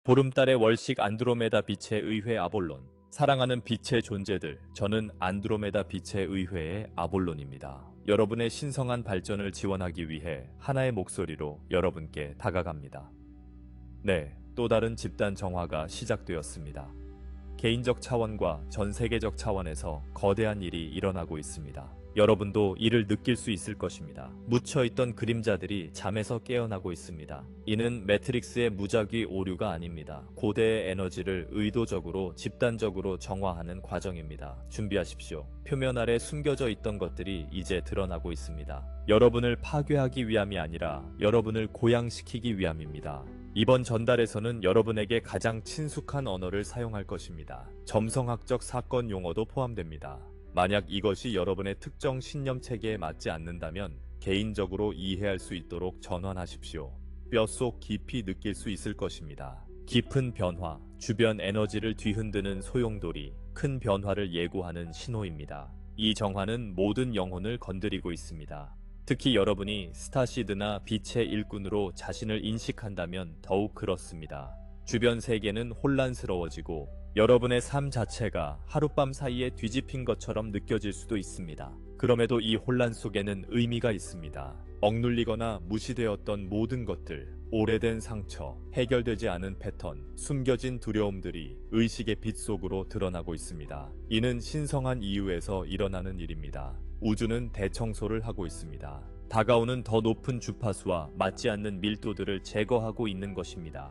보름달의 월식 안드로메다 빛의 의회 아볼론. 사랑하는 빛의 존재들, 저는 안드로메다 빛의 의회의 아볼론입니다. 여러분의 신성한 발전을 지원하기 위해 하나의 목소리로 여러분께 다가갑니다. 네, 또 다른 집단 정화가 시작되었습니다. 개인적 차원과 전 세계적 차원에서 거대한 일이 일어나고 있습니다. 여러분도 이를 느낄 수 있을 것입니다. 묻혀있던 그림자들이 잠에서 깨어나고 있습니다. 이는 매트릭스의 무작위 오류가 아닙니다. 고대의 에너지를 의도적으로 집단적으로 정화하는 과정입니다. 준비하십시오. 표면 아래 숨겨져 있던 것들이 이제 드러나고 있습니다. 여러분을 파괴하기 위함이 아니라 여러분을 고양시키기 위함입니다. 이번 전달에서는 여러분에게 가장 친숙한 언어를 사용할 것입니다. 점성학적 사건 용어도 포함됩니다. 만약 이것이 여러분의 특정 신념 체계에 맞지 않는다면 개인적으로 이해할 수 있도록 전환하십시오. 뼛속 깊이 느낄 수 있을 것입니다. 깊은 변화, 주변 에너지를 뒤흔드는 소용돌이, 큰 변화를 예고하는 신호입니다. 이 정화는 모든 영혼을 건드리고 있습니다. 특히 여러분이 스타시드나 빛의 일꾼으로 자신을 인식한다면 더욱 그렇습니다. 주변 세계는 혼란스러워지고 여러분의 삶 자체가 하룻밤 사이에 뒤집힌 것처럼 느껴질 수도 있습니다. 그럼에도 이 혼란 속에는 의미가 있습니다. 억눌리거나 무시되었던 모든 것들, 오래된 상처, 해결되지 않은 패턴, 숨겨진 두려움들이 의식의 빛 속으로 드러나고 있습니다. 이는 신성한 이유에서 일어나는 일입니다. 우주는 대청소를 하고 있습니다. 다가오는 더 높은 주파수와 맞지 않는 밀도들을 제거하고 있는 것입니다.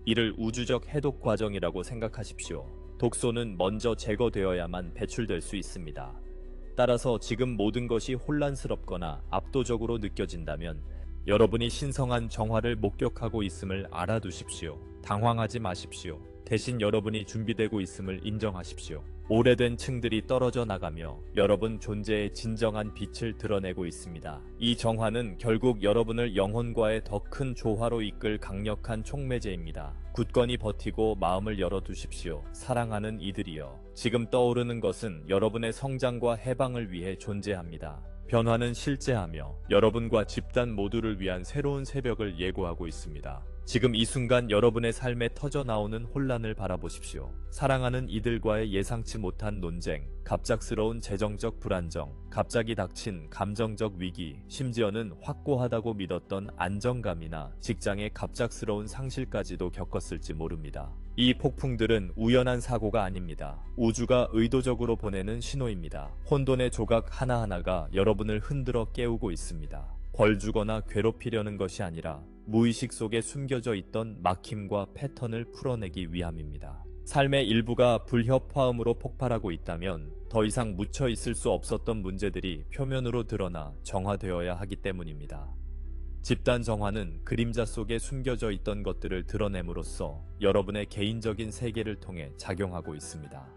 이를 우주적 해독 과정이라고 생각하십시오. 독소는 먼저 제거되어야만 배출될 수 있습니다. 따라서 지금 모든 것이 혼란스럽거나 압도적으로 느껴진다면 여러분이 신성한 정화를 목격하고 있음을 알아두십시오. 당황하지 마십시오. 대신 여러분이 준비되고 있음을 인정하십시오. 오래된 층들이 떨어져 나가며 여러분 존재의 진정한 빛을 드러내고 있습니다. 이 정화는 결국 여러분을 영혼과의 더 큰 조화로 이끌 강력한 촉매제입니다. 굳건히 버티고 마음을 열어두십시오. 사랑하는 이들이여. 지금 떠오르는 것은 여러분의 성장과 해방을 위해 존재합니다. 변화는 실제하며 여러분과 집단 모두를 위한 새로운 새벽을 예고하고 있습니다. 지금 이 순간 여러분의 삶에 터져나오는 혼란을 바라보십시오. 사랑하는 이들과의 예상치 못한 논쟁, 갑작스러운 재정적 불안정, 갑자기 닥친 감정적 위기, 심지어는 확고하다고 믿었던 안정감이나 직장의 갑작스러운 상실까지도 겪었을지 모릅니다. 이 폭풍들은 우연한 사고가 아닙니다. 우주가 의도적으로 보내는 신호입니다. 혼돈의 조각 하나하나가 여러분을 흔들어 깨우고 있습니다. 벌 주거나 괴롭히려는 것이 아니라 무의식 속에 숨겨져 있던 막힘과 패턴을 풀어내기 위함입니다. 삶의 일부가 불협화음으로 폭발하고 있다면 더 이상 묻혀 있을 수 없었던 문제들이 표면으로 드러나 정화되어야 하기 때문입니다. 집단 정화는 그림자 속에 숨겨져 있던 것들을 드러냄으로써 여러분의 개인적인 세계를 통해 작용하고 있습니다.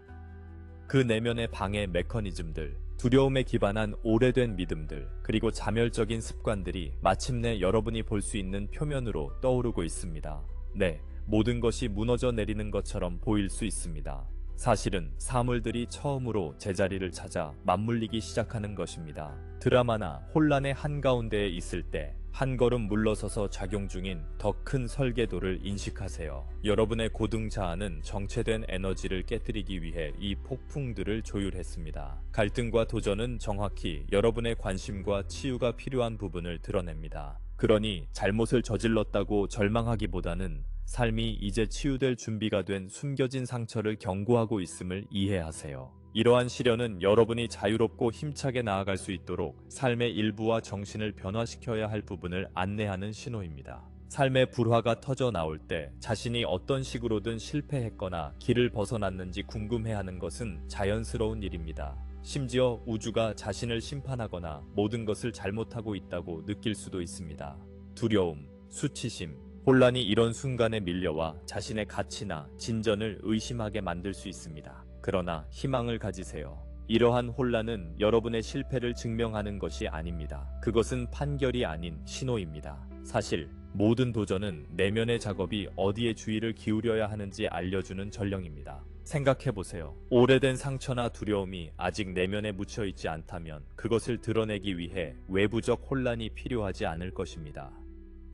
그 내면의 방해 메커니즘들, 두려움에 기반한 오래된 믿음들, 그리고 자멸적인 습관들이 마침내 여러분이 볼 수 있는 표면으로 떠오르고 있습니다. 네, 모든 것이 무너져 내리는 것처럼 보일 수 있습니다. 사실은 사물들이 처음으로 제자리를 찾아 맞물리기 시작하는 것입니다. 드라마나 혼란의 한가운데에 있을 때 한 걸음 물러서서 작용 중인 더 큰 설계도를 인식하세요. 여러분의 고등 자아는 정체된 에너지를 깨뜨리기 위해 이 폭풍들을 조율했습니다. 갈등과 도전은 정확히 여러분의 관심과 치유가 필요한 부분을 드러냅니다. 그러니 잘못을 저질렀다고 절망하기보다는 삶이 이제 치유될 준비가 된 숨겨진 상처를 경고하고 있음을 이해하세요. 이러한 시련은 여러분이 자유롭고 힘차게 나아갈 수 있도록 삶의 일부와 정신을 변화시켜야 할 부분을 안내하는 신호입니다. 삶의 불화가 터져 나올 때 자신이 어떤 식으로든 실패했거나 길을 벗어났는지 궁금해하는 것은 자연스러운 일입니다. 심지어 우주가 자신을 심판하거나 모든 것을 잘못하고 있다고 느낄 수도 있습니다. 두려움, 수치심, 혼란이 이런 순간에 밀려와 자신의 가치나 진전을 의심하게 만들 수 있습니다. 그러나 희망을 가지세요. 이러한 혼란은 여러분의 실패를 증명하는 것이 아닙니다. 그것은 판결이 아닌 신호입니다. 사실 모든 도전은 내면의 작업이 어디에 주의를 기울여야 하는지 알려주는 전령입니다. 생각해보세요. 오래된 상처나 두려움이 아직 내면에 묻혀있지 않다면 그것을 드러내기 위해 외부적 혼란이 필요하지 않을 것입니다.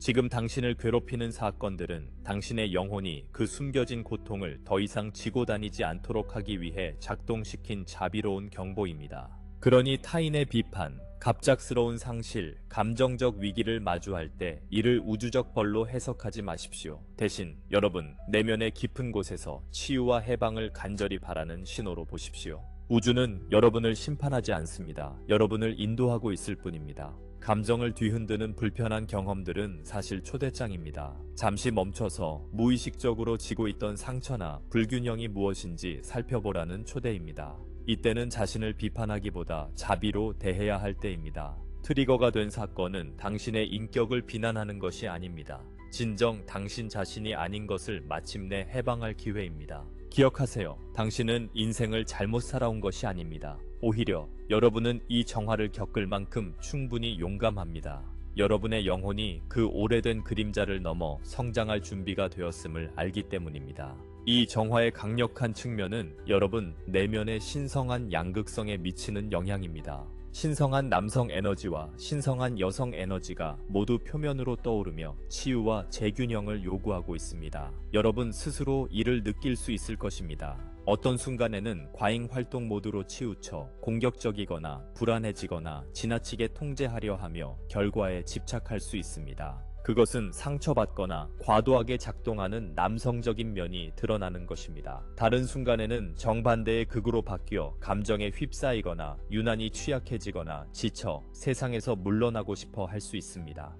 지금 당신을 괴롭히는 사건들은 당신의 영혼이 그 숨겨진 고통을 더 이상 지고 다니지 않도록 하기 위해 작동시킨 자비로운 경보입니다. 그러니 타인의 비판, 갑작스러운 상실, 감정적 위기를 마주할 때 이를 우주적 벌로 해석하지 마십시오. 대신 여러분 내면의 깊은 곳에서 치유와 해방을 간절히 바라는 신호로 보십시오. 우주는 여러분을 심판하지 않습니다. 여러분을 인도하고 있을 뿐입니다. 감정을 뒤흔드는 불편한 경험들은 사실 초대장입니다. 잠시 멈춰서 무의식적으로 지고 있던 상처나 불균형이 무엇인지 살펴보라는 초대입니다. 이때는 자신을 비판하기보다 자비로 대해야 할 때입니다. 트리거가 된 사건은 당신의 인격을 비난하는 것이 아닙니다. 진정 당신 자신이 아닌 것을 마침내 해방할 기회입니다. 기억하세요. 당신은 인생을 잘못 살아온 것이 아닙니다. 오히려 여러분은 이 정화를 겪을 만큼 충분히 용감합니다. 여러분의 영혼이 그 오래된 그림자를 넘어 성장할 준비가 되었음을 알기 때문입니다. 이 정화의 강력한 측면은 여러분 내면의 신성한 양극성에 미치는 영향입니다. 신성한 남성 에너지와 신성한 여성 에너지가 모두 표면으로 떠오르며 치유와 재균형을 요구하고 있습니다. 여러분 스스로 이를 느낄 수 있을 것입니다. 어떤 순간에는 과잉 활동 모드로 치우쳐 공격적이거나 불안해지거나 지나치게 통제하려 하며 결과에 집착할 수 있습니다. 그것은 상처받거나 과도하게 작동하는 남성적인 면이 드러나는 것입니다. 다른 순간에는 정반대의 극으로 바뀌어 감정에 휩싸이거나 유난히 취약해지거나 지쳐 세상에서 물러나고 싶어 할 수 있습니다.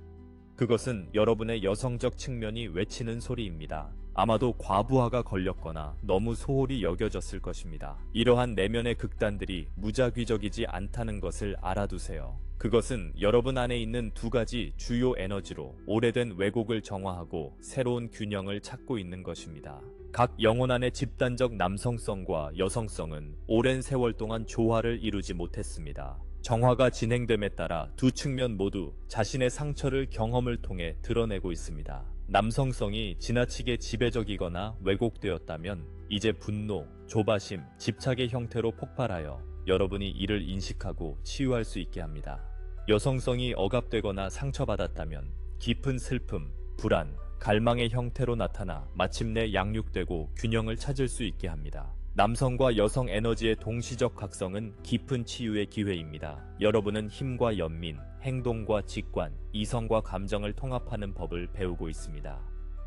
그것은 여러분의 여성적 측면이 외치는 소리입니다. 아마도 과부하가 걸렸거나 너무 소홀히 여겨졌을 것입니다. 이러한 내면의 극단들이 무작위적이지 않다는 것을 알아두세요. 그것은 여러분 안에 있는 두 가지 주요 에너지로 오래된 왜곡을 정화하고 새로운 균형을 찾고 있는 것입니다. 각 영혼 안의 집단적 남성성과 여성성은 오랜 세월 동안 조화를 이루지 못했습니다. 정화가 진행됨에 따라 두 측면 모두 자신의 상처를 경험을 통해 드러내고 있습니다. 남성성이 지나치게 지배적이거나 왜곡되었다면 이제 분노, 조바심, 집착의 형태로 폭발하여 여러분이 이를 인식하고 치유할 수 있게 합니다. 여성성이 억압되거나 상처받았다면 깊은 슬픔, 불안, 갈망의 형태로 나타나 마침내 양육되고 균형을 찾을 수 있게 합니다. 남성과 여성 에너지의 동시적 각성은 깊은 치유의 기회입니다. 여러분은 힘과 연민, 행동과 직관, 이성과 감정을 통합하는 법을 배우고 있습니다.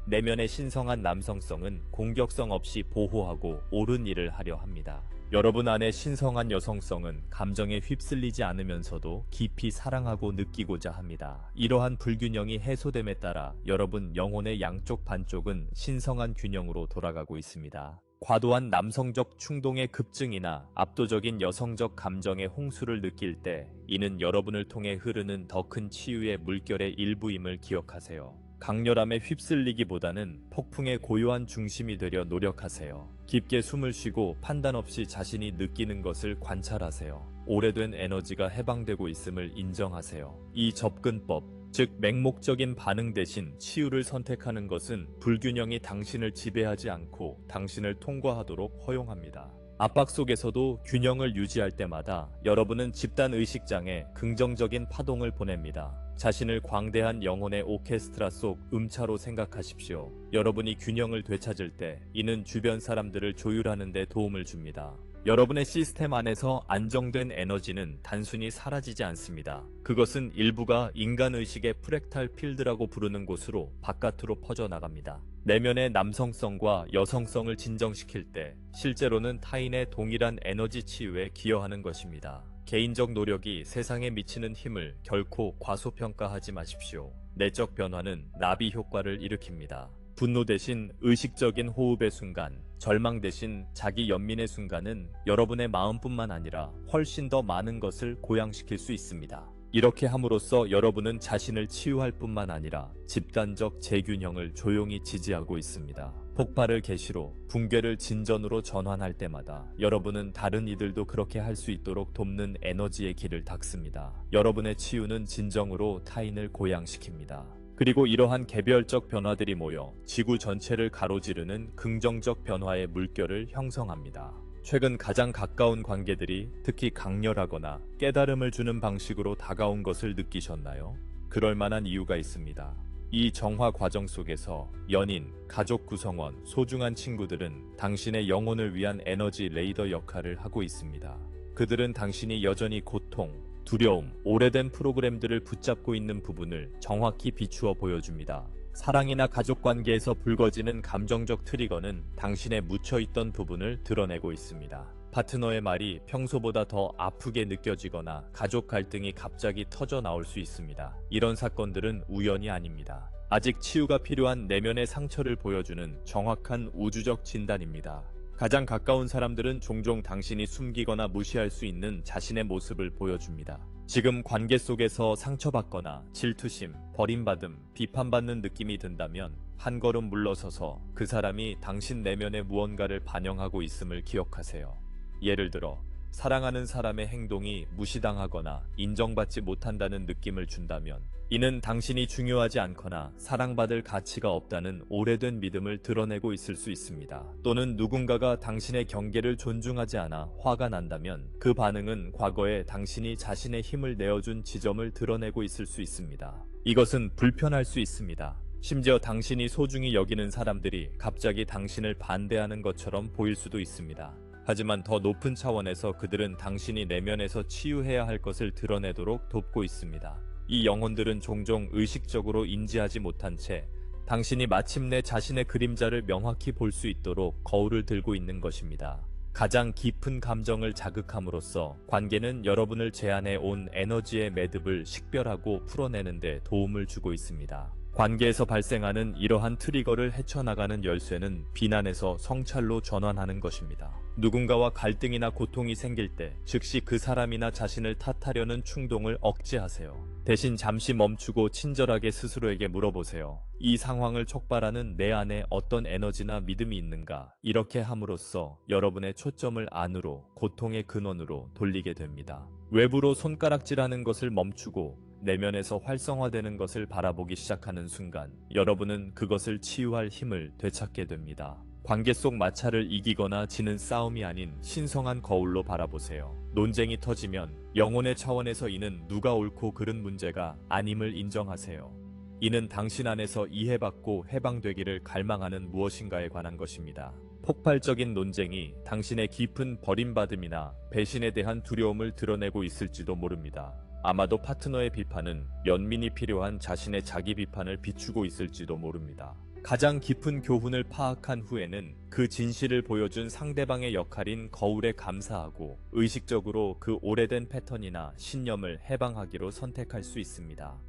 내면의 신성한 남성성은 공격성 없이 보호하고 옳은 일을 하려 합니다. 여러분 안의 신성한 여성성은 감정에 휩쓸리지 않으면서도 깊이 사랑하고 느끼고자 합니다. 이러한 불균형이 해소됨에 따라 여러분 영혼의 양쪽 반쪽은 신성한 균형으로 돌아가고 있습니다. 과도한 남성적 충동의 급증이나 압도적인 여성적 감정의 홍수를 느낄 때 이는 여러분을 통해 흐르는 더 큰 치유의 물결의 일부임을 기억하세요. 강렬함에 휩쓸리기보다는 폭풍의 고요한 중심이 되려 노력하세요. 깊게 숨을 쉬고 판단 없이 자신이 느끼는 것을 관찰하세요. 오래된 에너지가 해방되고 있음을 인정하세요. 이 접근법, 즉 맹목적인 반응 대신 치유를 선택하는 것은 불균형이 당신을 지배하지 않고 당신을 통과하도록 허용합니다. 압박 속에서도 균형을 유지할 때마다 여러분은 집단 의식장에 긍정적인 파동을 보냅니다. 자신을 광대한 영혼의 오케스트라 속 음차로 생각하십시오. 여러분이 균형을 되찾을 때 이는 주변 사람들을 조율하는 데 도움을 줍니다. 여러분의 시스템 안에서 안정된 에너지는 단순히 사라지지 않습니다. 그것은 일부가 인간의식의 프랙탈 필드라고 부르는 곳으로 바깥으로 퍼져나갑니다. 내면의 남성성과 여성성을 진정시킬 때 실제로는 타인의 동일한 에너지 치유에 기여하는 것입니다. 개인적 노력이 세상에 미치는 힘을 결코 과소평가하지 마십시오. 내적 변화는 나비 효과를 일으킵니다. 분노 대신 의식적인 호흡의 순간, 절망 대신 자기 연민의 순간은 여러분의 마음뿐만 아니라 훨씬 더 많은 것을 고양시킬 수 있습니다. 이렇게 함으로써 여러분은 자신을 치유할 뿐만 아니라 집단적 재균형을 조용히 지지하고 있습니다. 폭발을 계시로 붕괴를 진전으로 전환할 때마다 여러분은 다른 이들도 그렇게 할 수 있도록 돕는 에너지의 길을 닦습니다. 여러분의 치유는 진정으로 타인을 고양시킵니다. 그리고 이러한 개별적 변화들이 모여 지구 전체를 가로지르는 긍정적 변화의 물결을 형성합니다. 최근 가장 가까운 관계들이 특히 강렬하거나 깨달음을 주는 방식으로 다가온 것을 느끼셨나요? 그럴 만한 이유가 있습니다. 이 정화 과정 속에서 연인, 가족 구성원, 소중한 친구들은 당신의 영혼을 위한 에너지 레이더 역할을 하고 있습니다. 그들은 당신이 여전히 고통, 두려움, 오래된 프로그램들을 붙잡고 있는 부분을 정확히 비추어 보여줍니다. 사랑이나 가족 관계에서 불거지는 감정적 트리거는 당신의 묻혀있던 부분을 드러내고 있습니다. 파트너의 말이 평소보다 더 아프게 느껴지거나 가족 갈등이 갑자기 터져 나올 수 있습니다. 이런 사건들은 우연이 아닙니다. 아직 치유가 필요한 내면의 상처를 보여주는 정확한 우주적 진단입니다. 가장 가까운 사람들은 종종 당신이 숨기거나 무시할 수 있는 자신의 모습을 보여줍니다. 지금 관계 속에서 상처받거나 질투심, 버림받음, 비판받는 느낌이 든다면 한 걸음 물러서서 그 사람이 당신 내면의 무언가를 반영하고 있음을 기억하세요. 예를 들어 사랑하는 사람의 행동이 무시당하거나 인정받지 못한다는 느낌을 준다면 이는 당신이 중요하지 않거나 사랑받을 가치가 없다는 오래된 믿음을 드러내고 있을 수 있습니다. 또는 누군가가 당신의 경계를 존중하지 않아 화가 난다면 그 반응은 과거에 당신이 자신의 힘을 내어준 지점을 드러내고 있을 수 있습니다. 이것은 불편할 수 있습니다. 심지어 당신이 소중히 여기는 사람들이 갑자기 당신을 반대하는 것처럼 보일 수도 있습니다. 하지만 더 높은 차원에서 그들은 당신이 내면에서 치유해야 할 것을 드러내도록 돕고 있습니다. 이 영혼들은 종종 의식적으로 인지하지 못한 채 당신이 마침내 자신의 그림자를 명확히 볼 수 있도록 거울을 들고 있는 것입니다. 가장 깊은 감정을 자극함으로써 관계는 여러분을 제안해 온 에너지의 매듭을 식별하고 풀어내는 데 도움을 주고 있습니다. 관계에서 발생하는 이러한 트리거를 헤쳐나가는 열쇠는 비난에서 성찰로 전환하는 것입니다. 누군가와 갈등이나 고통이 생길 때 즉시 그 사람이나 자신을 탓하려는 충동을 억제하세요. 대신 잠시 멈추고 친절하게 스스로에게 물어보세요. 이 상황을 촉발하는 내 안에 어떤 에너지나 믿음이 있는가? 이렇게 함으로써 여러분의 초점을 안으로, 고통의 근원으로 돌리게 됩니다. 외부로 손가락질하는 것을 멈추고 내면에서 활성화되는 것을 바라보기 시작하는 순간 여러분은 그것을 치유할 힘을 되찾게 됩니다. 관계 속 마찰을 이기거나 지는 싸움이 아닌 신성한 거울로 바라보세요. 논쟁이 터지면 영혼의 차원에서 이는 누가 옳고 그른 문제가 아님을 인정하세요. 이는 당신 안에서 이해받고 해방되기를 갈망하는 무엇인가에 관한 것입니다. 폭발적인 논쟁이 당신의 깊은 버림받음이나 배신에 대한 두려움을 드러내고 있을지도 모릅니다. 아마도 파트너의 비판은 연민이 필요한 자신의 자기 비판을 비추고 있을지도 모릅니다. 가장 깊은 교훈을 파악한 후에는 그 진실을 보여준 상대방의 역할인 거울에 감사하고 의식적으로 그 오래된 패턴이나 신념을 해방하기로 선택할 수 있습니다.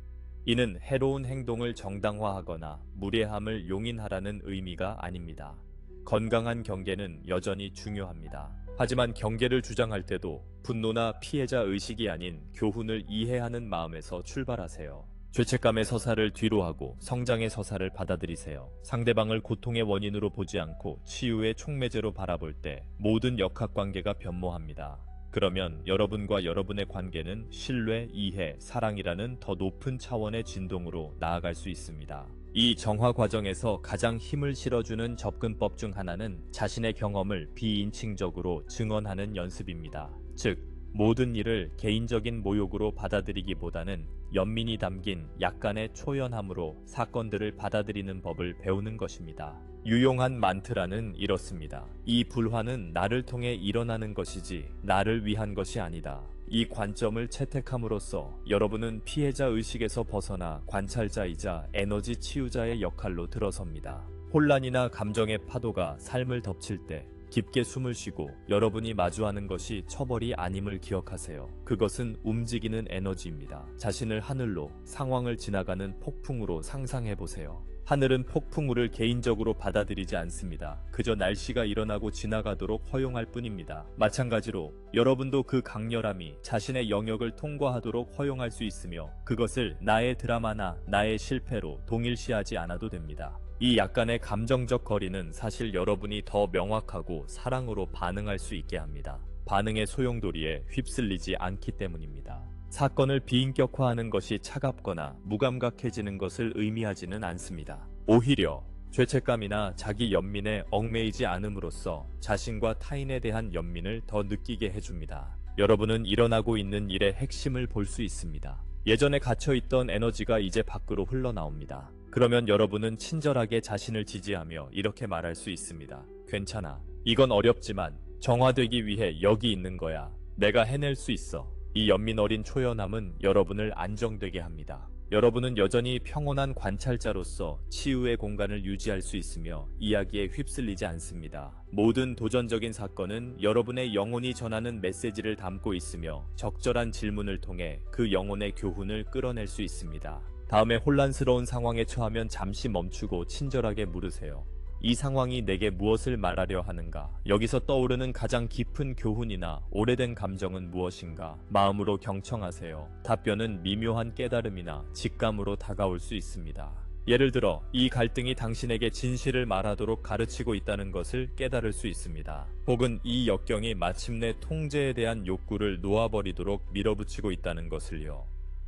이는 해로운 행동을 정당화하거나 무례함을 용인하라는 의미가 아닙니다. 건강한 경계는 여전히 중요합니다. 하지만 경계를 주장할 때도 분노나 피해자 의식이 아닌 교훈을 이해하는 마음에서 출발하세요. 죄책감의 서사를 뒤로하고 성장의 서사를 받아들이세요. 상대방을 고통의 원인으로 보지 않고 치유의 촉매제로 바라볼 때 모든 역학관계가 변모합니다. 그러면 여러분과 여러분의 관계는 신뢰, 이해, 사랑이라는 더 높은 차원의 진동으로 나아갈 수 있습니다. 이 정화 과정에서 가장 힘을 실어주는 접근법 중 하나는 자신의 경험을 비인칭적으로 증언하는 연습입니다. 즉, 모든 일을 개인적인 모욕으로 받아들이기보다는 연민이 담긴 약간의 초연함으로 사건들을 받아들이는 법을 배우는 것입니다. 유용한 만트라는 이렇습니다. 이 불화는 나를 통해 일어나는 것이지 나를 위한 것이 아니다. 이 관점을 채택함으로써 여러분은 피해자 의식에서 벗어나 관찰자이자 에너지 치유자의 역할로 들어섭니다. 혼란이나 감정의 파도가 삶을 덮칠 때 깊게 숨을 쉬고 여러분이 마주하는 것이 처벌이 아님을 기억하세요. 그것은 움직이는 에너지입니다. 자신을 하늘로, 상황을 지나가는 폭풍으로 상상해보세요. 하늘은 폭풍우를 개인적으로 받아들이지 않습니다. 그저 날씨가 일어나고 지나가도록 허용할 뿐입니다. 마찬가지로 여러분도 그 강렬함이 자신의 영역을 통과하도록 허용할 수 있으며 그것을 나의 드라마나 나의 실패로 동일시하지 않아도 됩니다. 이 약간의 감정적 거리는 사실 여러분이 더 명확하고 사랑으로 반응할 수 있게 합니다. 반응의 소용돌이에 휩쓸리지 않기 때문입니다. 사건을 비인격화하는 것이 차갑거나 무감각해지는 것을 의미하지는 않습니다. 오히려 죄책감이나 자기 연민에 얽매이지 않음으로써 자신과 타인에 대한 연민을 더 느끼게 해줍니다. 여러분은 일어나고 있는 일의 핵심을 볼 수 있습니다. 예전에 갇혀있던 에너지가 이제 밖으로 흘러나옵니다. 그러면 여러분은 친절하게 자신을 지지하며 이렇게 말할 수 있습니다. 괜찮아. 이건 어렵지만 정화되기 위해 여기 있는 거야. 내가 해낼 수 있어. 이 연민 어린 초연함은 여러분을 안정되게 합니다. 여러분은 여전히 평온한 관찰자로서 치유의 공간을 유지할 수 있으며 이야기에 휩쓸리지 않습니다. 모든 도전적인 사건은 여러분의 영혼이 전하는 메시지를 담고 있으며 적절한 질문을 통해 그 영혼의 교훈을 끌어낼 수 있습니다. 다음에 혼란스러운 상황에 처하면 잠시 멈추고 친절하게 물으세요. 이 상황이 내게 무엇을 말하려 하는가? 여기서 떠오르는 가장 깊은 교훈이나 오래된 감정은 무엇인가? 마음으로 경청하세요. 답변은 미묘한 깨달음이나 직감으로 다가올 수 있습니다. 예를 들어 이 갈등이 당신에게 진실을 말하도록 가르치고 있다는 것을 깨달을 수 있습니다. 혹은 이 역경이 마침내 통제에 대한 욕구를 놓아버리도록 밀어붙이고 있다는 것을요.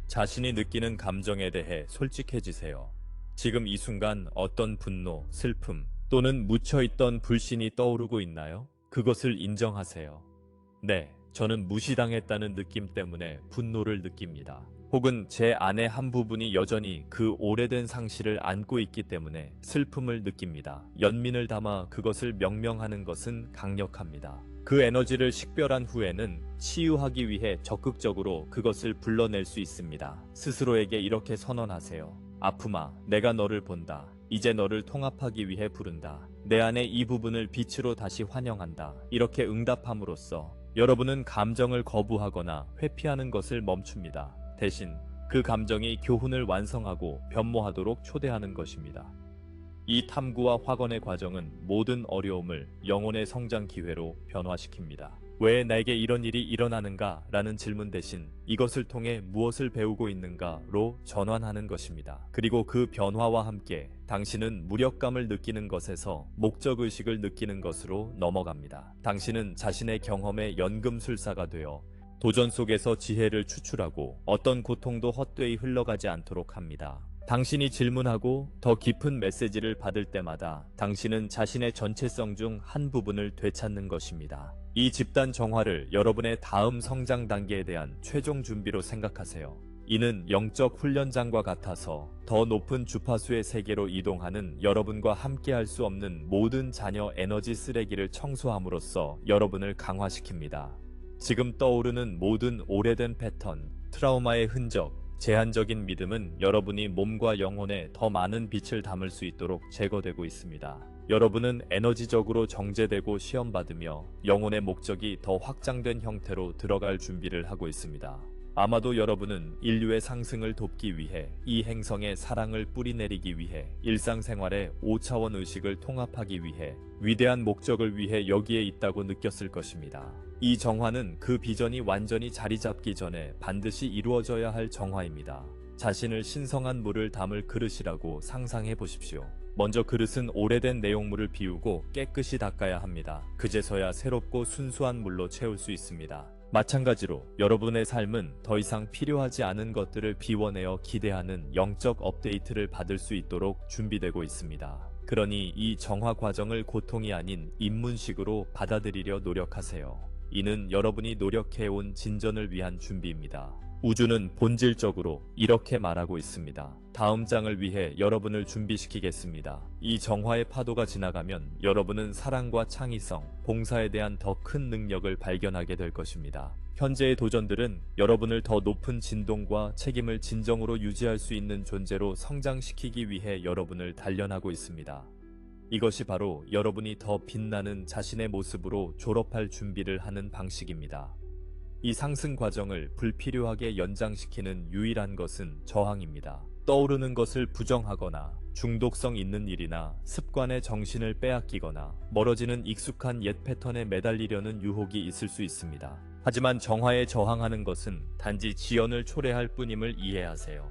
자신이 느끼는 감정에 대해 솔직해지세요. 지금 이 순간 어떤 분노, 슬픔, 또는 묻혀있던 불신이 떠오르고 있나요? 그것을 인정하세요. 네, 저는 무시당했다는 느낌 때문에 분노를 느낍니다. 혹은 제 안의 한 부분이 여전히 그 오래된 상실을 안고 있기 때문에 슬픔을 느낍니다. 연민을 담아 그것을 명명하는 것은 강력합니다. 그 에너지를 식별한 후에는 치유하기 위해 적극적으로 그것을 불러낼 수 있습니다. 스스로에게 이렇게 선언하세요. 아픔아, 내가 너를 본다. 이제 너를 통합하기 위해 부른다. 내 안의 이 부분을 빛으로 다시 환영한다. 이렇게 응답함으로써 여러분은 감정을 거부하거나 회피하는 것을 멈춥니다. 대신 그 감정이 교훈을 완성하고 변모하도록 초대하는 것입니다. 이 탐구와 확언의 과정은 모든 어려움을 영혼의 성장 기회로 변화시킵니다. 왜 나에게 이런 일이 일어나는가? 라는 질문 대신 이것을 통해 무엇을 배우고 있는가로 전환하는 것입니다. 그리고 그 변화와 함께 당신은 무력감을 느끼는 것에서 목적의식을 느끼는 것으로 넘어갑니다. 당신은 자신의 경험의 연금술사가 되어 도전 속에서 지혜를 추출하고 어떤 고통도 헛되이 흘러가지 않도록 합니다. 당신이 질문하고 더 깊은 메시지를 받을 때마다 당신은 자신의 전체성 중 한 부분을 되찾는 것입니다. 이 집단 정화를 여러분의 다음 성장 단계에 대한 최종 준비로 생각하세요. 이는 영적 훈련장과 같아서 더 높은 주파수의 세계로 이동하는 여러분과 함께할 수 없는 모든 자녀 에너지 쓰레기를 청소함으로써 여러분을 강화시킵니다. 지금 떠오르는 모든 오래된 패턴, 트라우마의 흔적, 제한적인 믿음은 여러분이 몸과 영혼에 더 많은 빛을 담을 수 있도록 제거되고 있습니다. 여러분은 에너지적으로 정제되고 시험받으며 영혼의 목적이 더 확장된 형태로 들어갈 준비를 하고 있습니다. 아마도 여러분은 인류의 상승을 돕기 위해 이 행성에 사랑을 뿌리내리기 위해 일상생활의 5차원 의식을 통합하기 위해 위대한 목적을 위해 여기에 있다고 느꼈을 것입니다. 이 정화는 그 비전이 완전히 자리 잡기 전에 반드시 이루어져야 할 정화입니다. 자신을 신성한 물을 담을 그릇이라고 상상해 보십시오. 먼저 그릇은 오래된 내용물을 비우고 깨끗이 닦아야 합니다. 그제서야 새롭고 순수한 물로 채울 수 있습니다. 마찬가지로 여러분의 삶은 더 이상 필요하지 않은 것들을 비워내어 기대하는 영적 업데이트를 받을 수 있도록 준비되고 있습니다. 그러니 이 정화 과정을 고통이 아닌 입문식으로 받아들이려 노력하세요. 이는 여러분이 노력해온 진전을 위한 준비입니다. 우주는 본질적으로 이렇게 말하고 있습니다. 다음 장을 위해 여러분을 준비시키겠습니다. 이 정화의 파도가 지나가면 여러분은 사랑과 창의성, 봉사에 대한 더 큰 능력을 발견하게 될 것입니다. 현재의 도전들은 여러분을 더 높은 진동과 책임을 진정으로 유지할 수 있는 존재로 성장시키기 위해 여러분을 단련하고 있습니다. 이것이 바로 여러분이 더 빛나는 자신의 모습으로 졸업할 준비를 하는 방식입니다. 이 상승 과정을 불필요하게 연장시키는 유일한 것은 저항입니다. 떠오르는 것을 부정하거나 중독성 있는 일이나 습관의 정신을 빼앗기거나 멀어지는 익숙한 옛 패턴에 매달리려는 유혹이 있을 수 있습니다. 하지만 정화에 저항하는 것은 단지 지연을 초래할 뿐임을 이해하세요.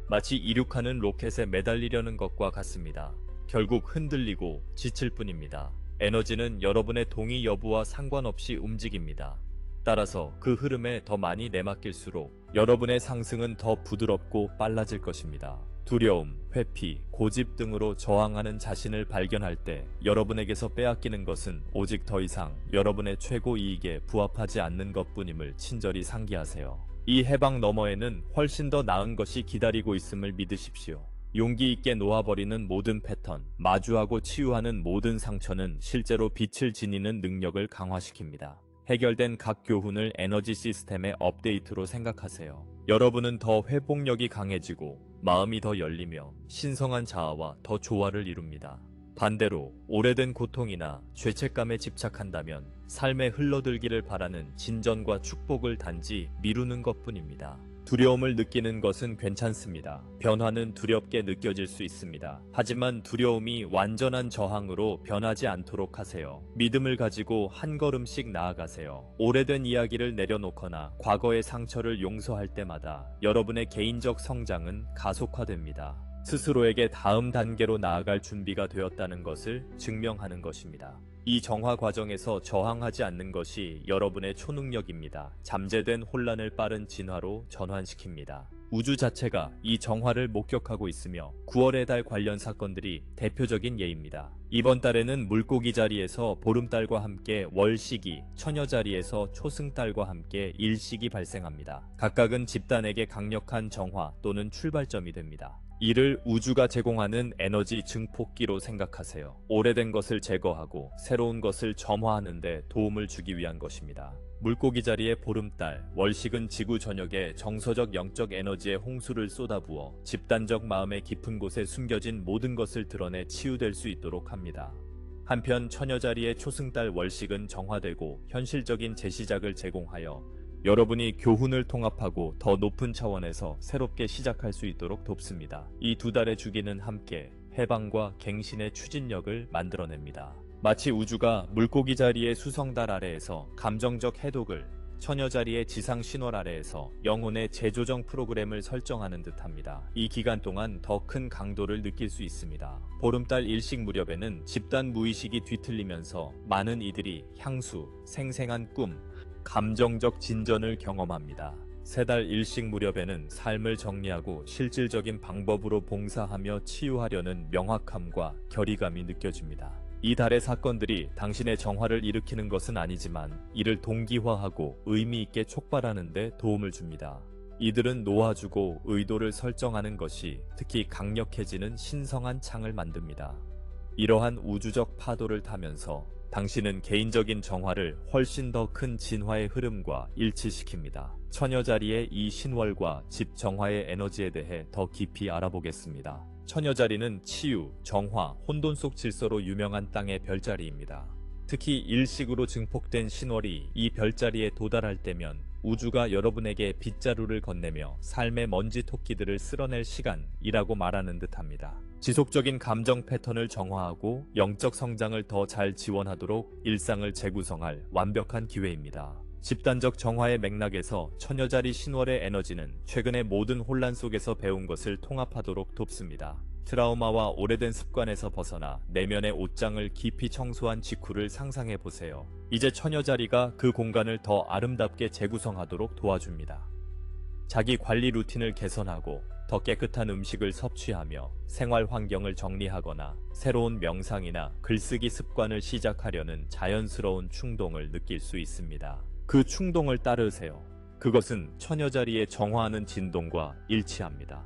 마치 이륙하는 로켓에 매달리려는 것과 같습니다. 결국 흔들리고 지칠 뿐입니다. 에너지는 여러분의 동의 여부와 상관없이 움직입니다. 따라서 그 흐름에 더 많이 내맡길수록 여러분의 상승은 더 부드럽고 빨라질 것입니다. 두려움, 회피, 고집 등으로 저항하는 자신을 발견할 때 여러분에게서 빼앗기는 것은 오직 더 이상 여러분의 최고 이익에 부합하지 않는 것뿐임을 친절히 상기하세요. 이 해방 너머에는 훨씬 더 나은 것이 기다리고 있음을 믿으십시오. 용기 있게 놓아버리는 모든 패턴, 마주하고 치유하는 모든 상처는 실제로 빛을 지니는 능력을 강화시킵니다. 해결된 각 교훈을 에너지 시스템의 업데이트로 생각하세요. 여러분은 더 회복력이 강해지고 마음이 더 열리며 신성한 자아와 더 조화를 이룹니다. 반대로 오래된 고통이나 죄책감에 집착한다면 삶에 흘러들기를 바라는 진전과 축복을 단지 미루는 것뿐입니다. 두려움을 느끼는 것은 괜찮습니다. 변화는 두렵게 느껴질 수 있습니다. 하지만 두려움이 완전한 저항으로 변하지 않도록 하세요. 믿음을 가지고 한 걸음씩 나아가세요. 오래된 이야기를 내려놓거나 과거의 상처를 용서할 때마다 여러분의 개인적 성장은 가속화됩니다. 스스로에게 다음 단계로 나아갈 준비가 되었다는 것을 증명하는 것입니다. 이 정화 과정에서 저항하지 않는 것이 여러분의 초능력입니다. 잠재된 혼란을 빠른 진화로 전환시킵니다. 우주 자체가 이 정화를 목격하고 있으며 9월의 달 관련 사건들이 대표적인 예입니다. 이번 달에는 물고기 자리에서 보름달과 함께 월식이, 처녀 자리에서 초승달과 함께 일식이 발생합니다. 각각은 집단에게 강력한 정화 또는 출발점이 됩니다. 이를 우주가 제공하는 에너지 증폭기로 생각하세요. 오래된 것을 제거하고 새로운 것을 점화하는 데 도움을 주기 위한 것입니다. 물고기 자리의 보름달, 월식은 지구 전역에 정서적 영적 에너지의 홍수를 쏟아부어 집단적 마음의 깊은 곳에 숨겨진 모든 것을 드러내 치유될 수 있도록 합니다. 한편 처녀 자리의 초승달 월식은 정화되고 현실적인 재시작을 제공하여 여러분이 교훈을 통합하고 더 높은 차원에서 새롭게 시작할 수 있도록 돕습니다. 이 두 달의 주기는 함께 해방과 갱신의 추진력을 만들어냅니다. 마치 우주가 물고기 자리의 수성달 아래에서 감정적 해독을, 처녀 자리의 지상 신월 아래에서 영혼의 재조정 프로그램을 설정하는 듯합니다. 이 기간 동안 더 큰 강도를 느낄 수 있습니다. 보름달 일식 무렵에는 집단 무의식이 뒤틀리면서 많은 이들이 향수, 생생한 꿈, 감정적 진전을 경험합니다. 세 달 일식 무렵에는 삶을 정리하고 실질적인 방법으로 봉사하며 치유하려는 명확함과 결의감이 느껴집니다. 이 달의 사건들이 당신의 정화를 일으키는 것은 아니지만 이를 동기화하고 의미 있게 촉발하는 데 도움을 줍니다. 이들은 놓아주고 의도를 설정하는 것이 특히 강력해지는 신성한 창을 만듭니다. 이러한 우주적 파도를 타면서 당신은 개인적인 정화를 훨씬 더 큰 진화의 흐름과 일치시킵니다. 처녀 자리의 이 신월과 집 정화의 에너지에 대해 더 깊이 알아보겠습니다. 처녀 자리는 치유, 정화, 혼돈 속 질서로 유명한 땅의 별자리입니다. 특히 일식으로 증폭된 신월이 이 별자리에 도달할 때면 우주가 여러분에게 빗자루를 건네며 삶의 먼지 토끼들을 쓸어낼 시간이라고 말하는 듯합니다. 지속적인 감정 패턴을 정화하고 영적 성장을 더 잘 지원하도록 일상을 재구성할 완벽한 기회입니다. 집단적 정화의 맥락에서 처녀자리 신월의 에너지는 최근의 모든 혼란 속에서 배운 것을 통합하도록 돕습니다. 트라우마와 오래된 습관에서 벗어나 내면의 옷장을 깊이 청소한 직후를 상상해보세요. 이제 처녀자리가 그 공간을 더 아름답게 재구성하도록 도와줍니다. 자기 관리 루틴을 개선하고 더 깨끗한 음식을 섭취하며 생활 환경을 정리하거나 새로운 명상이나 글쓰기 습관을 시작하려는 자연스러운 충동을 느낄 수 있습니다. 그 충동을 따르세요. 그것은 처녀자리의 정화하는 진동과 일치합니다.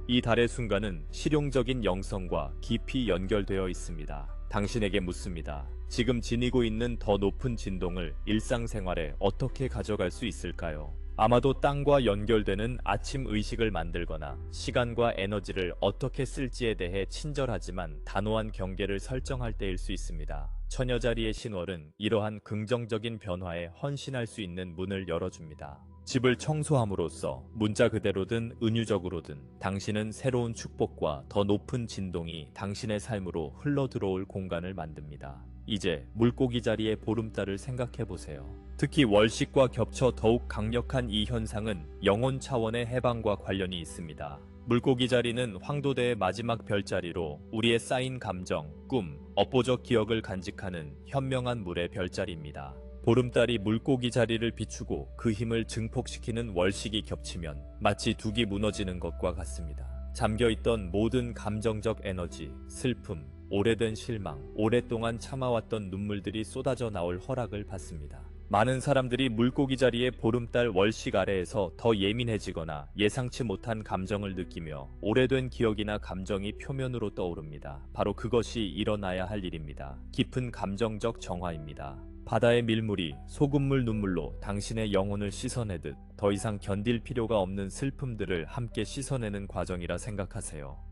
이 달의 순간은 실용적인 영성과 깊이 연결되어 있습니다. 당신에게 묻습니다. 지금 지니고 있는 더 높은 진동을 일상생활에 어떻게 가져갈 수 있을까요? 아마도 땅과 연결되는 아침 의식을 만들거나 시간과 에너지를 어떻게 쓸지에 대해 친절하지만 단호한 경계를 설정할 때일 수 있습니다. 처녀자리의 신월은 이러한 긍정적인 변화에 헌신할 수 있는 문을 열어줍니다. 집을 청소함으로써 문자 그대로든 은유적으로든 당신은 새로운 축복과 더 높은 진동이 당신의 삶으로 흘러들어올 공간을 만듭니다. 이제 물고기 자리의 보름달을 생각해보세요. 특히 월식과 겹쳐 더욱 강력한 이 현상은 영혼 차원의 해방과 관련이 있습니다. 물고기 자리는 황도대의 마지막 별자리로 우리의 쌓인 감정, 꿈, 업보적 기억을 간직하는 현명한 물의 별자리입니다. 보름달이 물고기 자리를 비추고 그 힘을 증폭시키는 월식이 겹치면 마치 둑이 무너지는 것과 같습니다. 잠겨있던 모든 감정적 에너지, 슬픔, 오래된 실망, 오랫동안 참아왔던 눈물들이 쏟아져 나올 허락을 받습니다. 많은 사람들이 물고기 자리에 보름달 월식 아래에서 더 예민해지거나 예상치 못한 감정을 느끼며 오래된 기억이나 감정이 표면으로 떠오릅니다. 바로 그것이 일어나야 할 일입니다. 깊은 감정적 정화입니다. 바다의 밀물이 소금물 눈물로 당신의 영혼을 씻어내듯 더 이상 견딜 필요가 없는 슬픔들을 함께 씻어내는 과정이라 생각하세요.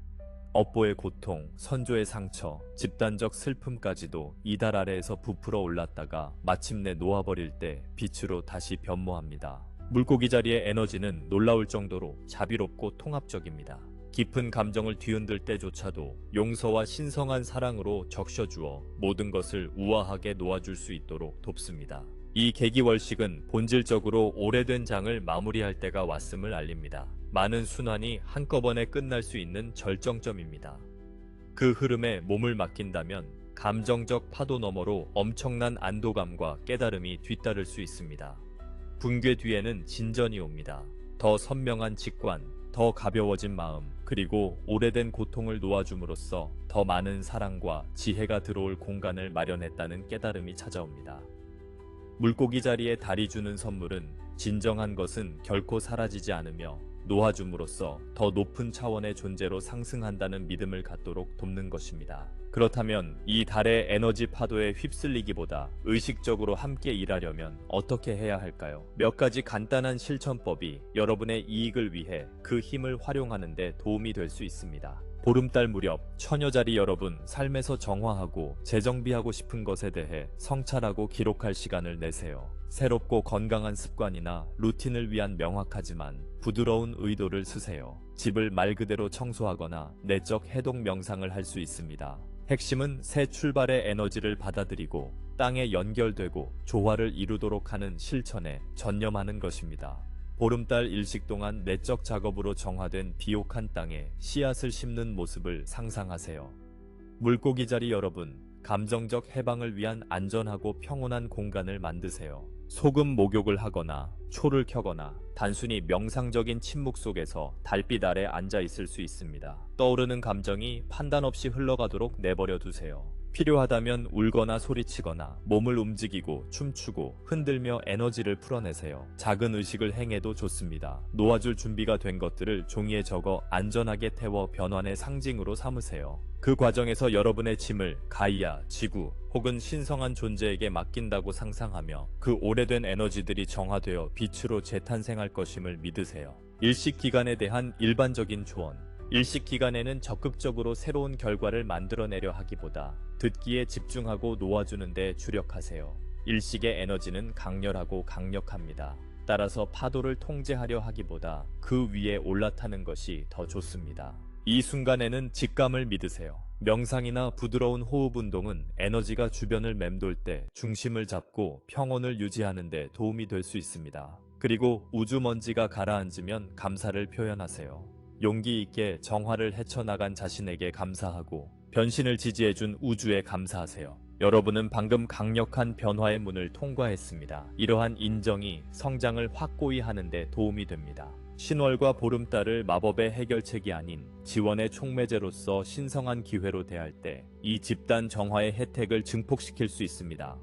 업보의 고통, 선조의 상처, 집단적 슬픔까지도 이달 아래에서 부풀어 올랐다가 마침내 놓아버릴 때 빛으로 다시 변모합니다. 물고기 자리의 에너지는 놀라울 정도로 자비롭고 통합적입니다. 깊은 감정을 뒤흔들 때조차도 용서와 신성한 사랑으로 적셔주어 모든 것을 우아하게 놓아줄 수 있도록 돕습니다. 이 계기월식은 본질적으로 오래된 장을 마무리할 때가 왔음을 알립니다. 많은 순환이 한꺼번에 끝날 수 있는 절정점입니다. 그 흐름에 몸을 맡긴다면 감정적 파도 너머로 엄청난 안도감과 깨달음이 뒤따를 수 있습니다. 붕괴 뒤에는 진전이 옵니다. 더 선명한 직관, 더 가벼워진 마음, 그리고 오래된 고통을 놓아줌으로써 더 많은 사랑과 지혜가 들어올 공간을 마련했다는 깨달음이 찾아옵니다. 물고기 자리에 달이 주는 선물은 진정한 것은 결코 사라지지 않으며 놓아줌으로써 더 높은 차원의 존재로 상승한다는 믿음을 갖도록 돕는 것입니다. 그렇다면 이 달의 에너지 파도에 휩쓸리기보다 의식적으로 함께 일하려면 어떻게 해야 할까요? 몇 가지 간단한 실천법이 여러분의 이익을 위해 그 힘을 활용하는 데 도움이 될 수 있습니다. 보름달 무렵 처녀자리 여러분, 삶에서 정화하고 재정비하고 싶은 것에 대해 성찰하고 기록할 시간을 내세요. 새롭고 건강한 습관이나 루틴을 위한 명확하지만 부드러운 의도를 쓰세요. 집을 말 그대로 청소하거나 내적 해독 명상을 할 수 있습니다. 핵심은 새 출발의 에너지를 받아들이고 땅에 연결되고 조화를 이루도록 하는 실천에 전념하는 것입니다. 보름달 일식 동안 내적 작업으로 정화된 비옥한 땅에 씨앗을 심는 모습을 상상하세요. 물고기 자리 여러분, 감정적 해방을 위한 안전하고 평온한 공간을 만드세요. 소금 목욕을 하거나 초를 켜거나 단순히 명상적인 침묵 속에서 달빛 아래 앉아 있을 수 있습니다. 떠오르는 감정이 판단 없이 흘러가도록 내버려 두세요. 필요하다면 울거나 소리치거나 몸을 움직이고 춤추고 흔들며 에너지를 풀어내세요. 작은 의식을 행해도 좋습니다. 놓아줄 준비가 된 것들을 종이에 적어 안전하게 태워 변환의 상징으로 삼으세요. 그 과정에서 여러분의 짐을 가이아, 지구 혹은 신성한 존재에게 맡긴다고 상상하며 그 오래된 에너지들이 정화되어 빛으로 재탄생할 것임을 믿으세요. 일식 기간에 대한 일반적인 조언. 일식 기간에는 적극적으로 새로운 결과를 만들어내려 하기보다 듣기에 집중하고 놓아주는 데 주력하세요. 일식의 에너지는 강렬하고 강력합니다. 따라서 파도를 통제하려 하기보다 그 위에 올라타는 것이 더 좋습니다. 이 순간에는 직감을 믿으세요. 명상이나 부드러운 호흡 운동은 에너지가 주변을 맴돌 때 중심을 잡고 평온을 유지하는 데 도움이 될 수 있습니다. 그리고 우주먼지가 가라앉으면 감사를 표현하세요. 용기 있게 정화를 헤쳐나간 자신에게 감사하고 변신을 지지해준 우주에 감사하세요. 여러분은 방금 강력한 변화의 문을 통과했습니다. 이러한 인정이 성장을 확고히 하는 데 도움이 됩니다. 신월과 보름달을 마법의 해결책이 아닌 지원의 촉매제로서 신성한 기회로 대할 때 이 집단 정화의 혜택을 증폭시킬 수 있습니다.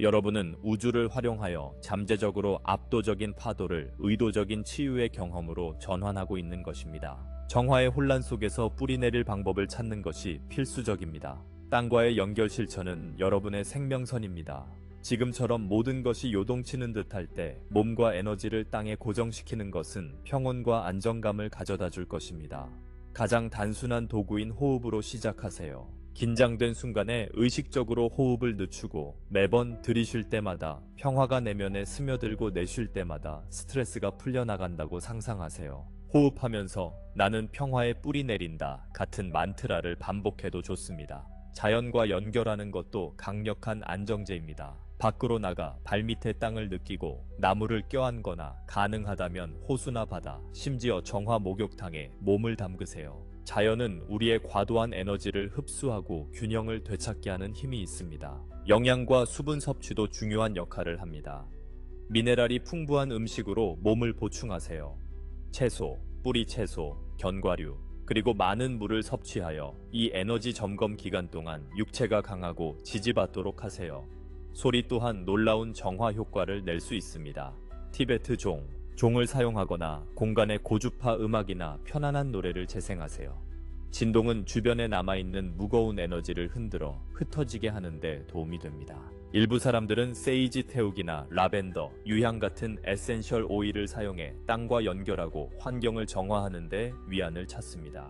여러분은 우주를 활용하여 잠재적으로 압도적인 파도를 의도적인 치유의 경험으로 전환하고 있는 것입니다. 정화의 혼란 속에서 뿌리내릴 방법을 찾는 것이 필수적입니다. 땅과의 연결 실천은 여러분의 생명선입니다. 지금처럼 모든 것이 요동치는 듯할 때 몸과 에너지를 땅에 고정시키는 것은 평온과 안정감을 가져다 줄 것입니다. 가장 단순한 도구인 호흡으로 시작하세요. 긴장된 순간에 의식적으로 호흡을 늦추고 매번 들이쉴 때마다 평화가 내면에 스며들고 내쉴 때마다 스트레스가 풀려나간다고 상상하세요. 호흡하면서 나는 평화의 뿌리 내린다 같은 만트라를 반복해도 좋습니다. 자연과 연결하는 것도 강력한 안정제입니다. 밖으로 나가 발밑의 땅을 느끼고 나무를 껴안거나 가능하다면 호수나 바다, 심지어 정화 목욕탕에 몸을 담그세요. 자연은 우리의 과도한 에너지를 흡수하고 균형을 되찾게 하는 힘이 있습니다. 영양과 수분 섭취도 중요한 역할을 합니다. 미네랄이 풍부한 음식으로 몸을 보충하세요. 채소, 뿌리 채소, 견과류, 그리고 많은 물을 섭취하여 이 에너지 점검 기간 동안 육체가 강하고 지지받도록 하세요. 소리 또한 놀라운 정화 효과를 낼 수 있습니다. 티베트 종. 종을 사용하거나 공간의 고주파 음악이나 편안한 노래를 재생하세요. 진동은 주변에 남아있는 무거운 에너지를 흔들어 흩어지게 하는데 도움이 됩니다. 일부 사람들은 세이지 태우기나 라벤더, 유향 같은 에센셜 오일을 사용해 땅과 연결하고 환경을 정화하는 데 위안을 찾습니다.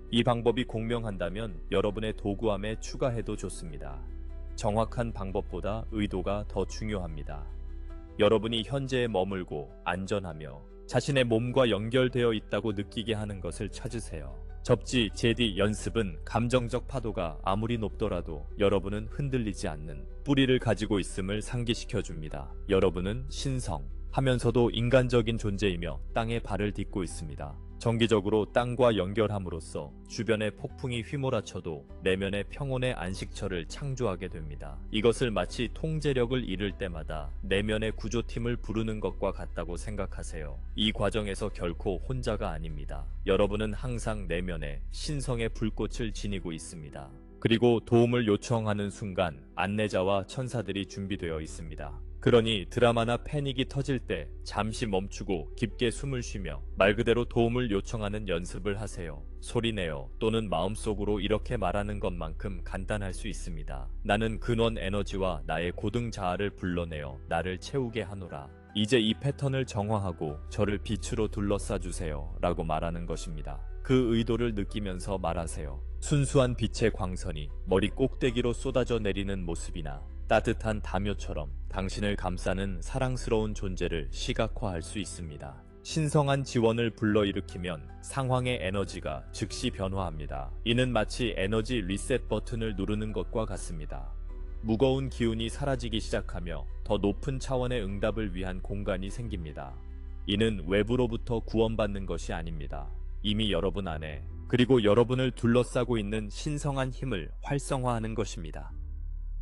이 방법이 공명한다면 여러분의 도구함에 추가해도 좋습니다. 정확한 방법보다 의도가 더 중요합니다. 여러분이 현재에 머물고 안전하며 자신의 몸과 연결되어 있다고 느끼게 하는 것을 찾으세요. 접지, 제디 연습은 감정적 파도가 아무리 높더라도 여러분은 흔들리지 않는 뿌리를 가지고 있음을 상기시켜줍니다. 여러분은 신성 하면서도 인간적인 존재이며 땅에 발을 딛고 있습니다. 정기적으로 땅과 연결함으로써 주변의 폭풍이 휘몰아쳐도 내면의 평온의 안식처를 창조하게 됩니다. 이것을 마치 통제력을 잃을 때마다 내면의 구조팀을 부르는 것과 같다고 생각하세요. 이 과정에서 결코 혼자가 아닙니다. 여러분은 항상 내면에 신성의 불꽃을 지니고 있습니다. 그리고 도움을 요청하는 순간 안내자와 천사들이 준비되어 있습니다. 그러니 드라마나 패닉이 터질 때 잠시 멈추고 깊게 숨을 쉬며 말 그대로 도움을 요청하는 연습을 하세요. 소리내어 또는 마음속으로 이렇게 말하는 것만큼 간단할 수 있습니다. 나는 근원 에너지와 나의 고등 자아를 불러내어 나를 채우게 하노라. 이제 이 패턴을 정화하고 저를 빛으로 둘러싸 주세요. 라고 말하는 것입니다. 그 의도를 느끼면서 말하세요. 순수한 빛의 광선이 머리 꼭대기로 쏟아져 내리는 모습이나 따뜻한 담요처럼 당신을 감싸는 사랑스러운 존재를 시각화할 수 있습니다. 신성한 지원을 불러일으키면 상황의 에너지가 즉시 변화합니다. 이는 마치 에너지 리셋 버튼을 누르는 것과 같습니다. 무거운 기운이 사라지기 시작하며 더 높은 차원의 응답을 위한 공간이 생깁니다. 이는 외부로부터 구원받는 것이 아닙니다. 이미 여러분 안에 그리고 여러분을 둘러싸고 있는 신성한 힘을 활성화하는 것입니다.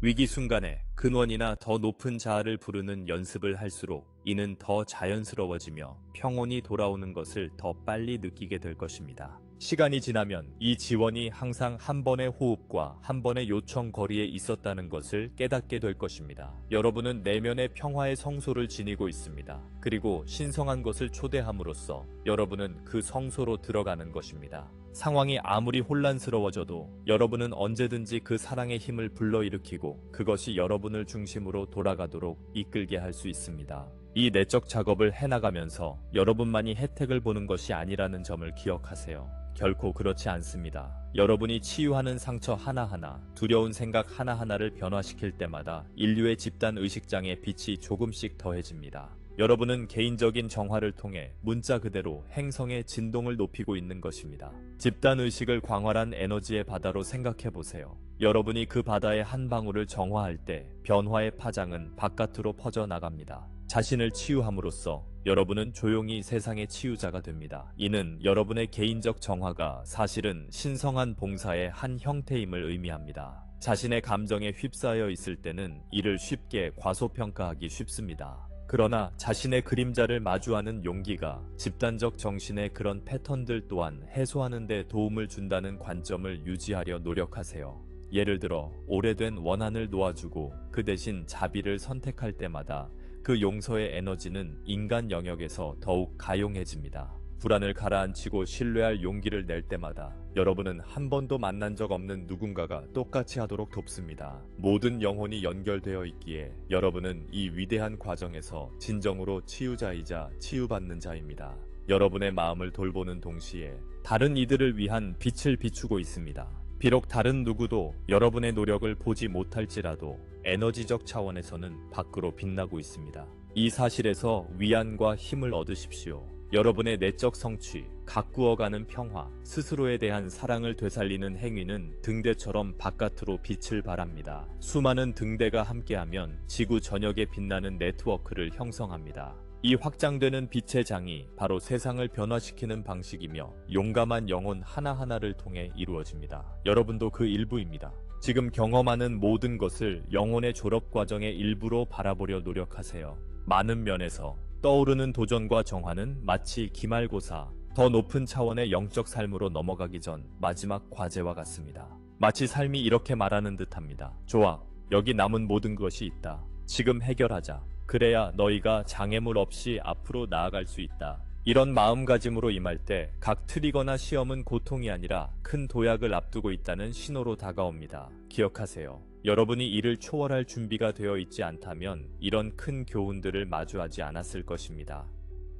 위기 순간에 근원이나 더 높은 자아를 부르는 연습을 할수록 이는 더 자연스러워지며 평온이 돌아오는 것을 더 빨리 느끼게 될 것입니다. 시간이 지나면 이 지원이 항상 한 번의 호흡과 한 번의 요청 거리에 있었다는 것을 깨닫게 될 것입니다. 여러분은 내면의 평화의 성소를 지니고 있습니다. 그리고 신성한 것을 초대함으로써 여러분은 그 성소로 들어가는 것입니다. 상황이 아무리 혼란스러워져도 여러분은 언제든지 그 사랑의 힘을 불러일으키고 그것이 여러분을 중심으로 돌아가도록 이끌게 할 수 있습니다. 이 내적 작업을 해나가면서 여러분만이 혜택을 보는 것이 아니라는 점을 기억하세요. 결코 그렇지 않습니다. 여러분이 치유하는 상처 하나하나, 두려운 생각 하나하나를 변화시킬 때마다 인류의 집단 의식장에 빛이 조금씩 더해집니다. 여러분은 개인적인 정화를 통해 문자 그대로 행성의 진동을 높이고 있는 것입니다. 집단 의식을 광활한 에너지의 바다로 생각해 보세요. 여러분이 그 바다의 한 방울을 정화할 때 변화의 파장은 바깥으로 퍼져나갑니다. 자신을 치유함으로써 여러분은 조용히 세상의 치유자가 됩니다. 이는 여러분의 개인적 정화가 사실은 신성한 봉사의 한 형태임을 의미합니다. 자신의 감정에 휩싸여 있을 때는 이를 쉽게 과소평가하기 쉽습니다. 그러나 자신의 그림자를 마주하는 용기가 집단적 정신의 그런 패턴들 또한 해소하는 데 도움을 준다는 관점을 유지하려 노력하세요. 예를 들어 오래된 원한을 놓아주고 그 대신 자비를 선택할 때마다 그 용서의 에너지는 인간 영역에서 더욱 가용해집니다. 불안을 가라앉히고 신뢰할 용기를 낼 때마다 여러분은 한 번도 만난 적 없는 누군가가 똑같이 하도록 돕습니다. 모든 영혼이 연결되어 있기에 여러분은 이 위대한 과정에서 진정으로 치유자이자 치유받는 자입니다. 여러분의 마음을 돌보는 동시에 다른 이들을 위한 빛을 비추고 있습니다. 비록 다른 누구도 여러분의 노력을 보지 못할지라도 에너지적 차원에서는 밖으로 빛나고 있습니다. 이 사실에서 위안과 힘을 얻으십시오. 여러분의 내적 성취, 가꾸어가는 평화, 스스로에 대한 사랑을 되살리는 행위는 등대처럼 바깥으로 빛을 발합니다. 수많은 등대가 함께하면 지구 전역에 빛나는 네트워크를 형성합니다. 이 확장되는 빛의 장이 바로 세상을 변화시키는 방식이며 용감한 영혼 하나하나를 통해 이루어집니다. 여러분도 그 일부입니다. 지금 경험하는 모든 것을 영혼의 졸업 과정의 일부로 바라보려 노력하세요. 많은 면에서 떠오르는 도전과 정화는 마치 기말고사, 더 높은 차원의 영적 삶으로 넘어가기 전 마지막 과제와 같습니다. 마치 삶이 이렇게 말하는 듯합니다. 좋아, 여기 남은 모든 것이 있다. 지금 해결하자. 그래야 너희가 장애물 없이 앞으로 나아갈 수 있다. 이런 마음가짐으로 임할 때 각 트리거나 시험은 고통이 아니라 큰 도약을 앞두고 있다는 신호로 다가옵니다. 기억하세요. 여러분이 이를 초월할 준비가 되어 있지 않다면 이런 큰 교훈들을 마주하지 않았을 것입니다.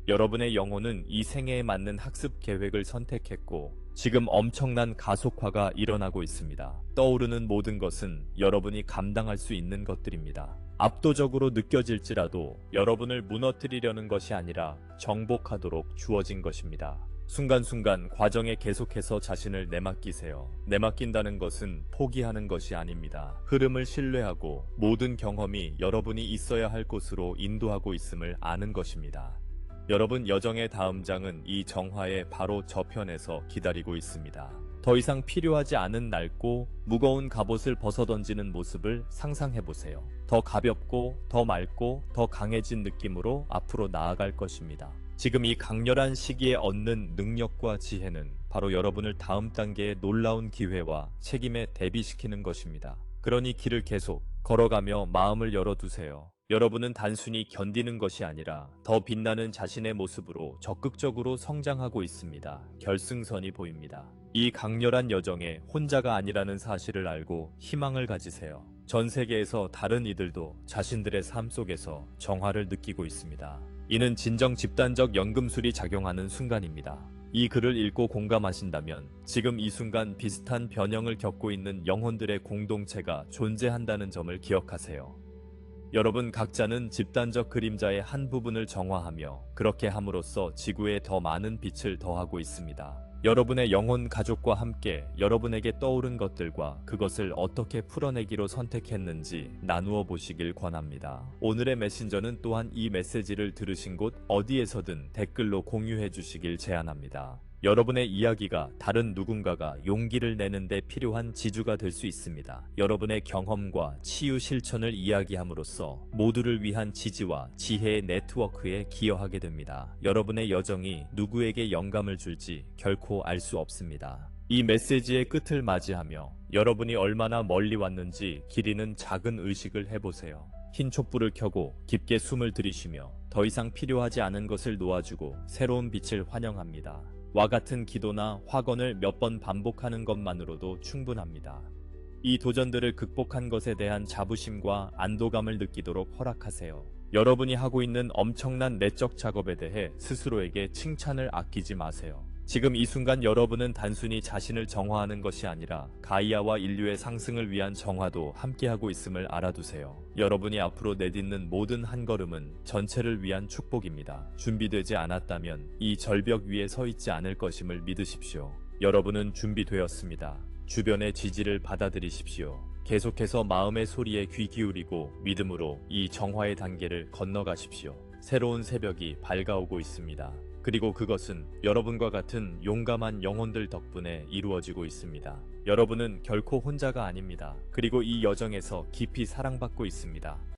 여러분의 영혼은 이 생애에 맞는 학습 계획을 선택했고 지금 엄청난 가속화가 일어나고 있습니다. 떠오르는 모든 것은 여러분이 감당할 수 있는 것들입니다. 압도적으로 느껴질지라도 여러분을 무너뜨리려는 것이 아니라 정복하도록 주어진 것입니다. 순간순간 과정에 계속해서 자신을 내맡기세요. 내맡긴다는 것은 포기하는 것이 아닙니다. 흐름을 신뢰하고 모든 경험이 여러분이 있어야 할 곳으로 인도하고 있음을 아는 것입니다. 여러분 여정의 다음 장은 이 정화의 바로 저편에서 기다리고 있습니다. 더 이상 필요하지 않은 낡고 무거운 갑옷을 벗어던지는 모습을 상상해보세요. 더 가볍고 더 맑고 더 강해진 느낌으로 앞으로 나아갈 것입니다. 지금 이 강렬한 시기에 얻는 능력과 지혜는 바로 여러분을 다음 단계의 놀라운 기회와 책임에 대비시키는 것입니다. 그러니 길을 계속 걸어가며 마음을 열어두세요. 여러분은 단순히 견디는 것이 아니라 더 빛나는 자신의 모습으로 적극적으로 성장하고 있습니다. 결승선이 보입니다. 이 강렬한 여정에 혼자가 아니라는 사실을 알고 희망을 가지세요. 전 세계에서 다른 이들도 자신들의 삶 속에서 정화를 느끼고 있습니다. 이는 진정 집단적 연금술이 작용하는 순간입니다. 이 글을 읽고 공감하신다면 지금 이 순간 비슷한 변형을 겪고 있는 영혼들의 공동체가 존재한다는 점을 기억하세요. 여러분 각자는 집단적 그림자의 한 부분을 정화하며 그렇게 함으로써 지구에 더 많은 빛을 더하고 있습니다. 여러분의 영혼 가족과 함께 여러분에게 떠오른 것들과 그것을 어떻게 풀어내기로 선택했는지 나누어 보시길 권합니다. 오늘의 메신저는 또한 이 메시지를 들으신 곳 어디에서든 댓글로 공유해 주시길 제안합니다. 여러분의 이야기가 다른 누군가가 용기를 내는 데 필요한 지주가 될 수 있습니다. 여러분의 경험과 치유 실천을 이야기함으로써 모두를 위한 지지와 지혜의 네트워크에 기여하게 됩니다. 여러분의 여정이 누구에게 영감을 줄지 결코 알 수 없습니다. 이 메시지의 끝을 맞이하며 여러분이 얼마나 멀리 왔는지 기리는 작은 의식을 해보세요. 흰 촛불을 켜고 깊게 숨을 들이쉬며 더 이상 필요하지 않은 것을 놓아주고 새로운 빛을 환영합니다. 와 같은 기도나 확언을 몇 번 반복하는 것만으로도 충분합니다. 이 도전들을 극복한 것에 대한 자부심과 안도감을 느끼도록 허락하세요. 여러분이 하고 있는 엄청난 내적 작업에 대해 스스로에게 칭찬을 아끼지 마세요. 지금 이 순간 여러분은 단순히 자신을 정화하는 것이 아니라 가이아와 인류의 상승을 위한 정화도 함께하고 있음을 알아두세요. 여러분이 앞으로 내딛는 모든 한 걸음은 전체를 위한 축복입니다. 준비되지 않았다면 이 절벽 위에 서 있지 않을 것임을 믿으십시오. 여러분은 준비되었습니다. 주변의 지지를 받아들이십시오. 계속해서 마음의 소리에 귀 기울이고 믿음으로 이 정화의 단계를 건너가십시오. 새로운 새벽이 밝아오고 있습니다. 그리고 그것은 여러분과 같은 용감한 영혼들 덕분에 이루어지고 있습니다. 여러분은 결코 혼자가 아닙니다. 그리고 이 여정에서 깊이 사랑받고 있습니다.